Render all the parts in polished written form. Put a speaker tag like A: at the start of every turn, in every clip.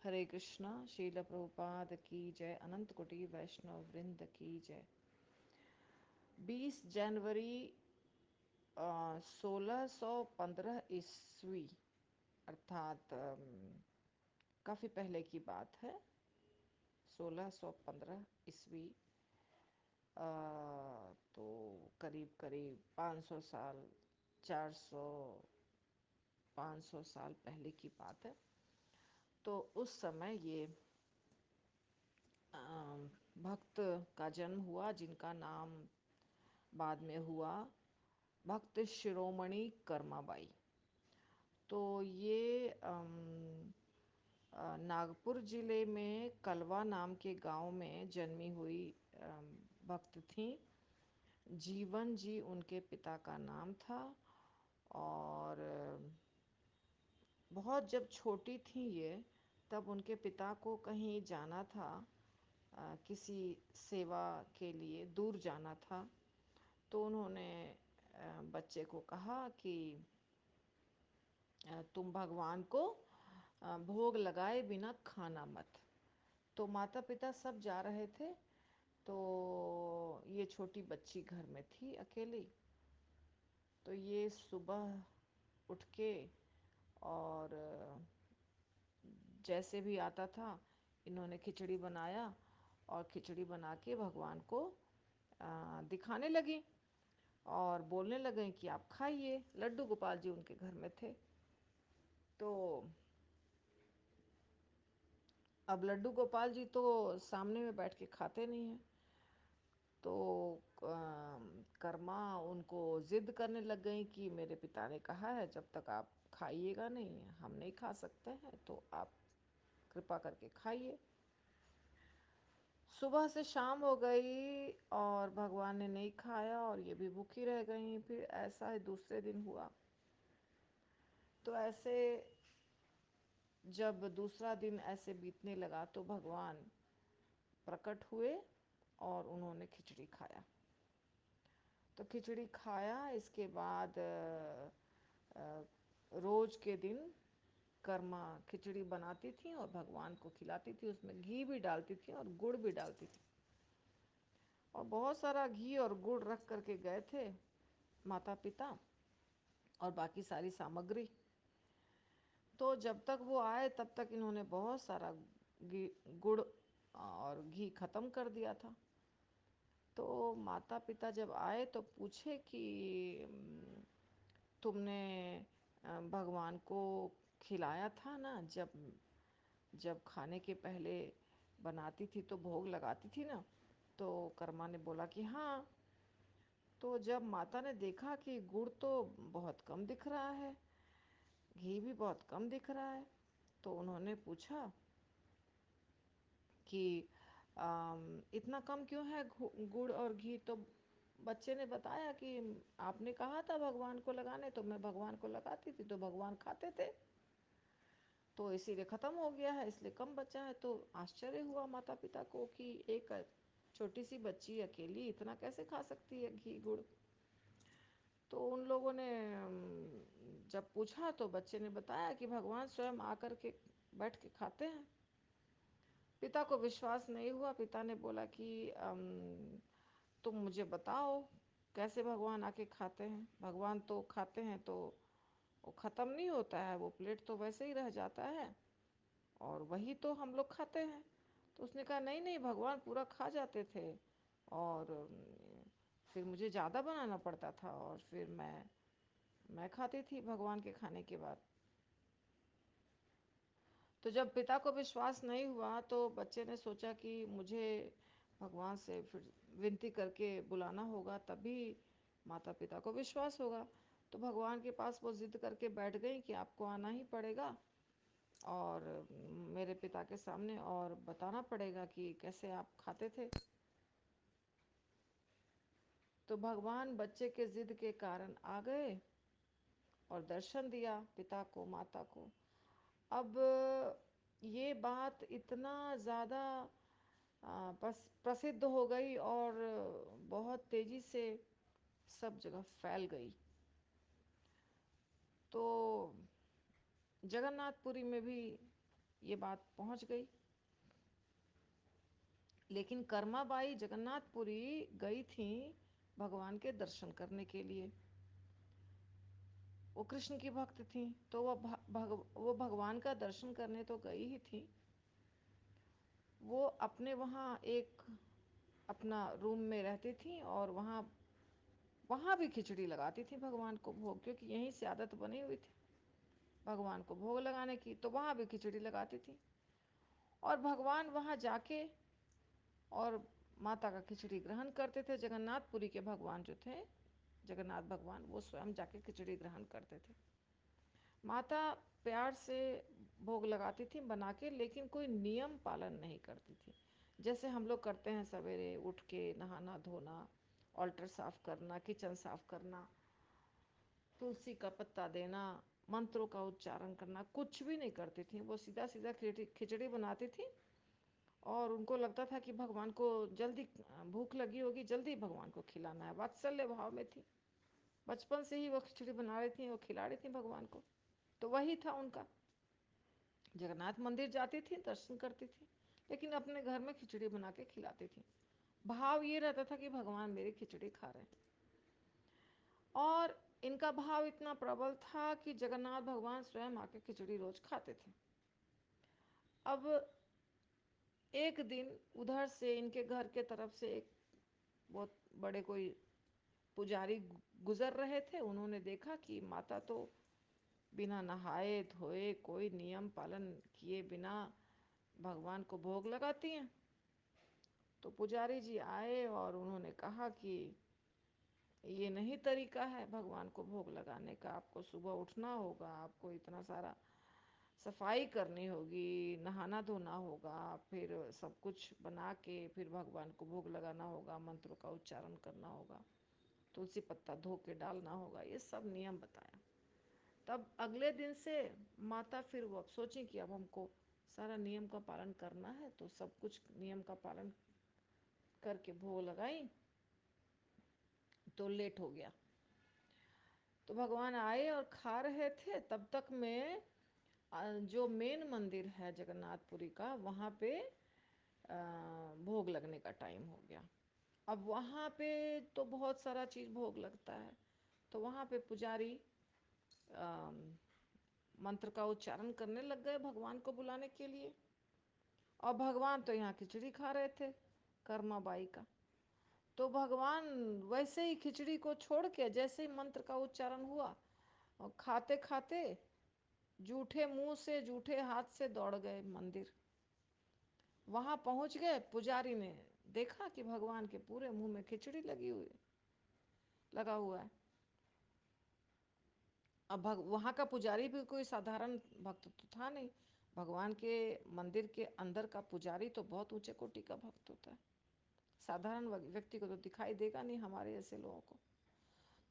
A: हरे कृष्णा। शील प्रभुपाद की जय। अनंत कोटि वैष्णव वृंद की जय। 20 जनवरी 1615 ईस्वी, अर्थात काफ़ी पहले की बात है। 1615 ईस्वी, तो करीब करीब 500 साल, 400 500 साल पहले की बात है। तो उस समय ये भक्त का जन्म हुआ, जिनका नाम बाद में हुआ भक्त शिरोमणि कर्माबाई। तो ये नागपुर जिले में कलवा नाम के गांव में जन्मी हुई भक्त थी। जीवन जी उनके पिता का नाम था। और बहुत जब छोटी थी ये, तब उनके पिता को कहीं जाना था, किसी सेवा के लिए दूर जाना था। तो उन्होंने बच्चे को कहा कि तुम भगवान को भोग लगाए बिना खाना मत। तो माता पिता सब जा रहे थे, तो ये छोटी बच्ची घर में थी अकेली। तो ये सुबह उठ के और जैसे भी आता था, इन्होंने खिचड़ी बनाया और खिचड़ी बना के भगवान को दिखाने लगी और बोलने लगे कि आप खाइए। लड्डू गोपाल जी उनके घर में थे। तो अब लड्डू गोपाल जी तो सामने में बैठ के खाते नहीं हैं। तो कर्मा उनको जिद करने लग गई कि मेरे पिता ने कहा है जब तक आप खाइएगा नहीं, हम नहीं खा सकते हैं, तो आप कृपा करके खाइए। सुबह से शाम हो गई और भगवान ने नहीं खाया और ये भी भूखी रह गई। फिर ऐसा ही दूसरे दिन हुआ। तो ऐसे जब दूसरा दिन ऐसे बीतने लगा, तो भगवान प्रकट हुए और उन्होंने खिचड़ी खाया। तो खिचड़ी खाया, इसके बाद रोज के दिन कर्मा खिचड़ी बनाती थी और भगवान को खिलाती थी। उसमें घी भी डालती थी और गुड़ भी डालती थी। और बहुत सारा घी और गुड़ रख करके गए थे माता पिता, और बाकी सारी सामग्री। तो जब तक वो आए तब तक इन्होंने बहुत सारा गुड़ और घी खत्म कर दिया था। तो माता पिता जब आए तो पूछे कि तुमने भगवान को खिलाया था ना, जब जब खाने के पहले बनाती थी तो भोग लगाती थी ना। तो कर्मा ने बोला कि हाँ। तो जब माता ने देखा कि गुड़ तो बहुत कम दिख रहा है, घी भी बहुत कम दिख रहा है, तो उन्होंने पूछा कि इतना कम क्यों है गुड़ और घी। तो बच्चे ने बताया कि आपने कहा था भगवान को लगाने, तो मैं भगवान को लगाती थी तो भगवान खाते थे, तो इसीलिए ख़त्म हो गया है, इसलिए कम बचा है। तो आश्चर्य हुआ माता पिता को कि एक छोटी सी बच्ची अकेली इतना कैसे खा सकती है घी गुड़। तो उन लोगों ने जब पूछा तो बच्चे ने बताया कि भगवान स्वयं आकर के बैठ के खाते हैं। पिता को विश्वास नहीं हुआ। पिता ने बोला कि तुम मुझे बताओ कैसे भगवान आके खाते हैं। भगवान तो खाते हैं तो वो ख़त्म नहीं होता है, वो प्लेट तो वैसे ही रह जाता है और वही तो हम लोग खाते हैं। तो उसने कहा नहीं नहीं, भगवान पूरा खा जाते थे और फिर मुझे ज़्यादा बनाना पड़ता था और फिर मैं खाती थी भगवान के खाने के बाद। तो जब पिता को विश्वास नहीं हुआ तो बच्चे ने सोचा कि मुझे भगवान से फिर विनती करके बुलाना होगा, तभी माता पिता को विश्वास होगा। तो भगवान के पास वो जिद करके बैठ गई कि आपको आना ही पड़ेगा और मेरे पिता के सामने और बताना पड़ेगा कि कैसे आप खाते थे। तो भगवान बच्चे के जिद के कारण आ गए और दर्शन दिया पिता को माता को। अब ये बात इतना ज़्यादा प्रसिद्ध हो गई और बहुत तेज़ी से सब जगह फैल गई। तो जगन्नाथपुरी में भी ये बात पहुंच गई। लेकिन कर्माबाई जगन्नाथपुरी गई थी भगवान के दर्शन करने के लिए। वो कृष्ण की भक्त थी, तो वो भगवान का दर्शन करने तो गई ही थी। वो अपने वहाँ एक अपना रूम में रहती थी और वहाँ वहाँ भी खिचड़ी लगाती थी भगवान को भोग, क्योंकि यहीं से आदत बनी हुई थी भगवान को भोग लगाने की, तो वहाँ भी खिचड़ी लगाती थी। और भगवान वहाँ जाके और माता का खिचड़ी ग्रहण करते थे। जगन्नाथपुरी के भगवान जो थे, जगन्नाथ भगवान, वो स्वयं जाके खिचड़ी ग्रहण करते थे। माता प्यार से भोग लगाती थी बना के, लेकिन कोई नियम पालन नहीं करती थी। जैसे हम लोग करते हैं, सवेरे उठ के नहाना धोना, ऑल्टर साफ करना, किचन साफ करना, तुलसी का पत्ता देना, मंत्रों का उच्चारण करना, कुछ भी नहीं करती थी। वो सीधा सीधा खिचड़ी बनाती थी और उनको लगता था कि भगवान को जल्दी भूख लगी होगी, जल्दी भगवान को खिलाना है। वात्सल्य भाव में थी, बचपन से ही वो खिचड़ी बना रही थी, वो खिला रही थी भगवान को। तो वही था उनका। जगन्नाथ मंदिर जाती थी, दर्शन करती थी, लेकिन अपने घर में खिचड़ी बना के खिलाती थी। भाव ये रहता था कि भगवान मेरी खिचड़ी खा रहे हैं। और इनका भाव इतना प्रबल था कि जगन्नाथ भगवान स्वयं आके खिचड़ी रोज खाते थे। अब एक दिन उधर से इनके घर के तरफ से एक बहुत बड़े कोई पुजारी गुजर रहे थे। उन्होंने देखा कि माता तो बिना नहाए धोए, कोई नियम पालन किए बिना भगवान को भोग लगाती हैं। तो पुजारी जी आए और उन्होंने कहा कि ये नहीं तरीका है भगवान को भोग लगाने का। आपको सुबह उठना होगा, आपको इतना सारा सफाई करनी होगी, नहाना धोना होगा, फिर सब कुछ बना के फिर भगवान को भोग लगाना होगा, मंत्रों का उच्चारण करना होगा, तुलसी पत्ता धो के डालना होगा, ये सब नियम बताया। तब अगले दिन से माता फिर वो अब सोची कि अब हमको सारा नियम का पालन करना है, तो सब कुछ नियम का पालन करके भोग लगाई। तो लेट हो गया, तो भगवान आए और खा रहे थे। तब तक में जो मेन मंदिर है जगन्नाथपुरी का, वहाँ पे भोग लगने का टाइम हो गया। अब वहाँ पे तो बहुत सारा चीज़ भोग लगता है, तो वहाँ पे पुजारी मंत्र का उच्चारण करने लग गए भगवान को बुलाने के लिए। और भगवान तो यहाँ खिचड़ी खा रहे थे कर्मा बाई का। तो भगवान वैसे ही खिचड़ी को छोड़ के, जैसे ही मंत्र का उच्चारण हुआ, और खाते खाते जूठे मुंह से जूठे हाथ से दौड़ गए मंदिर। वहां पहुंच गए, पुजारी ने देखा कि भगवान के पूरे मुंह में खिचड़ी लगा हुआ है। अब वहां का पुजारी भी कोई साधारण भक्त तो था नहीं। भगवान के मंदिर के अंदर का पुजारी तो बहुत ऊंचे कोटि का भक्त होता है, साधारण व्यक्ति को तो दिखाई देगा नहीं, हमारे जैसे लोगों को।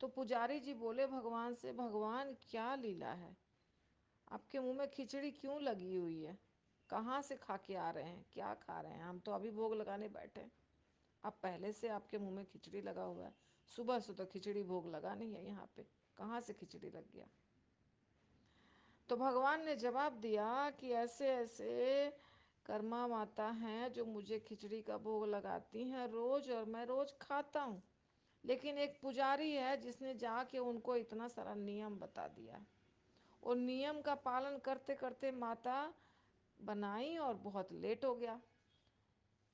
A: तो पुजारी जी बोले भगवान से, भगवान क्या लीला है, आपके मुंह में खिचड़ी क्यों लगी हुई है, कहाँ से खा के आ रहे हैं, क्या खा रहे हैं, हम तो अभी भोग लगाने बैठे हैं, अब पहले से आपके मुंह में खिचड़ी लगा हुआ है, सुबह से तो खिचड़ी भोग लगा नहीं है यहाँ पे, कहाँ से खिचड़ी लग गया। तो भगवान ने जवाब दिया कि ऐसे ऐसे कर्मा माता हैं जो मुझे खिचड़ी का भोग लगाती हैं रोज, और मैं रोज खाता हूँ। लेकिन एक पुजारी है जिसने जाके उनको इतना सारा नियम बता दिया, और नियम का पालन करते करते माता बनाई और बहुत लेट हो गया।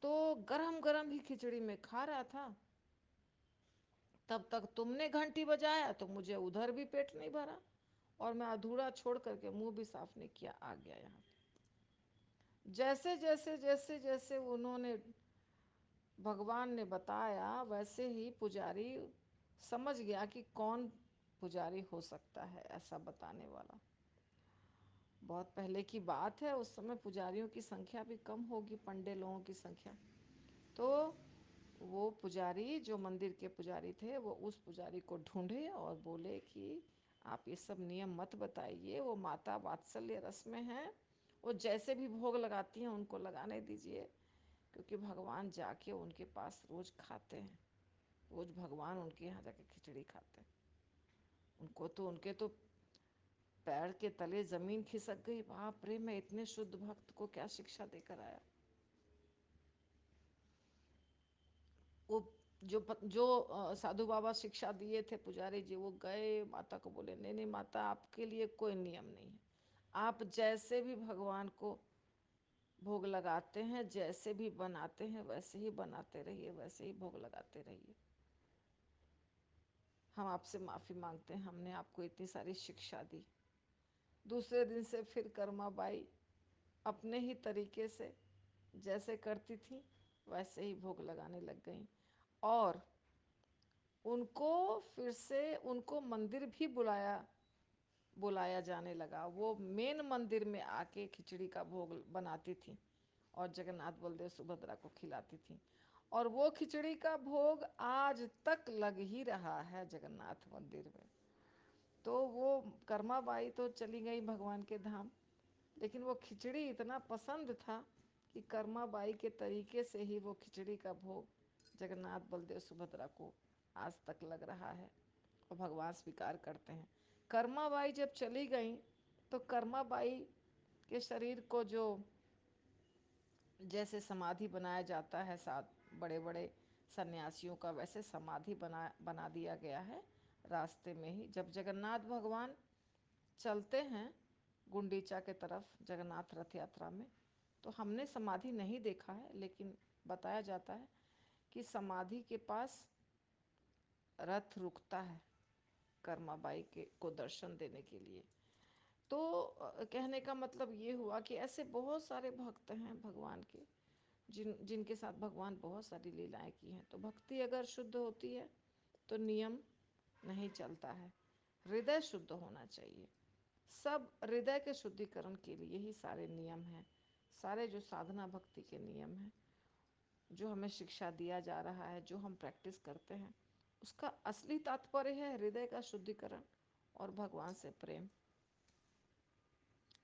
A: तो गरम गरम ही खिचड़ी में खा रहा था, तब तक तुमने घंटी बजाया, तो मुझे उधर भी पेट नहीं भरा और मैं अधूरा छोड़ करके मुंह भी साफ नहीं किया, आ गया यहाँ। जैसे जैसे जैसे जैसे उन्होंने भगवान ने बताया, वैसे ही पुजारी समझ गया कि कौन पुजारी हो सकता है ऐसा बताने वाला। बहुत पहले की बात है, उस समय पुजारियों की संख्या भी कम होगी, पंडे लोगों की संख्या। तो वो पुजारी जो मंदिर के पुजारी थे, वो उस पुजारी को ढूंढे और बोले कि आप ये सब नियम मत बताइए, वो माता वात्सल्य रस में हैं, वो जैसे भी भोग लगाती हैं उनको लगाने दीजिए, क्योंकि भगवान जाके उनके पास रोज खाते हैं, रोज भगवान उनके यहाँ जाके खिचड़ी खाते हैं। उनको तो उनके तो पैर के तले जमीन खिसक गई, बाप रे मैं इतने शुद्ध भक्त को क्या शिक्षा देकर आया। वो जो साधु बाबा शिक्षा दिए थे पुजारी जी, वो गए माता को बोले नहीं नहीं माता, आपके लिए कोई नियम नहीं है, आप जैसे भी भगवान को भोग लगाते हैं, जैसे भी बनाते हैं वैसे ही बनाते रहिए, वैसे ही भोग लगाते रहिए। हम आपसे माफ़ी मांगते हैं, हमने आपको इतनी सारी शिक्षा दी। दूसरे दिन से फिर कर्मा बाई अपने ही तरीके से जैसे करती थी वैसे ही भोग लगाने लग गई। और उनको फिर से उनको मंदिर भी बुलाया जाने लगा। वो मेन मंदिर में आके खिचड़ी का भोग बनाती थी और जगन्नाथ बलदेव सुभद्रा को खिलाती थी। और वो खिचड़ी का भोग आज तक लग ही रहा है जगन्नाथ मंदिर में। तो वो कर्मा बाई तो चली गई भगवान के धाम, लेकिन वो खिचड़ी इतना पसंद था कि कर्मा बाई के तरीके से ही वो खिचड़ी का भोग जगन्नाथ बलदेव सुभद्रा को आज तक लग रहा है और भगवान स्वीकार करते हैं। कर्मा बाई जब चली गई तो कर्मा बाई के शरीर को जो जैसे समाधि बनाया जाता है साथ बड़े बड़े सन्यासियों का, वैसे समाधि बना दिया गया है रास्ते में ही। जब जगन्नाथ भगवान चलते हैं गुंडीचा के तरफ जगन्नाथ रथ यात्रा में, तो हमने समाधि नहीं देखा है, लेकिन बताया जाता है कि समाधि के पास रथ रुकता है कर्माबाई के को दर्शन देने के लिए। तो कहने का मतलब ये हुआ कि ऐसे बहुत सारे भक्त हैं भगवान के, जिनके साथ भगवान बहुत सारी लीलाएं की हैं। तो भक्ति अगर शुद्ध होती है तो नियम नहीं चलता है, हृदय शुद्ध होना चाहिए। सब हृदय के शुद्धिकरण के लिए ही सारे नियम हैं, सारे जो साधना भक्ति के नियम हैं, जो हमें शिक्षा दिया जा रहा है, जो हम प्रैक्टिस करते हैं, उसका असली तात्पर्य है हृदय का शुद्धिकरण और भगवान से प्रेम।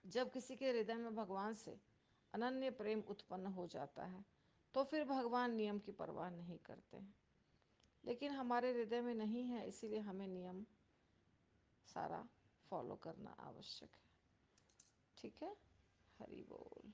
A: जब किसी के हृदय में भगवान से अनन्य प्रेम उत्पन्न हो जाता है तो फिर भगवान नियम की परवाह नहीं करते हैं। लेकिन हमारे हृदय में नहीं है, इसीलिए हमें नियम सारा फॉलो करना आवश्यक है। ठीक है, हरि बोल।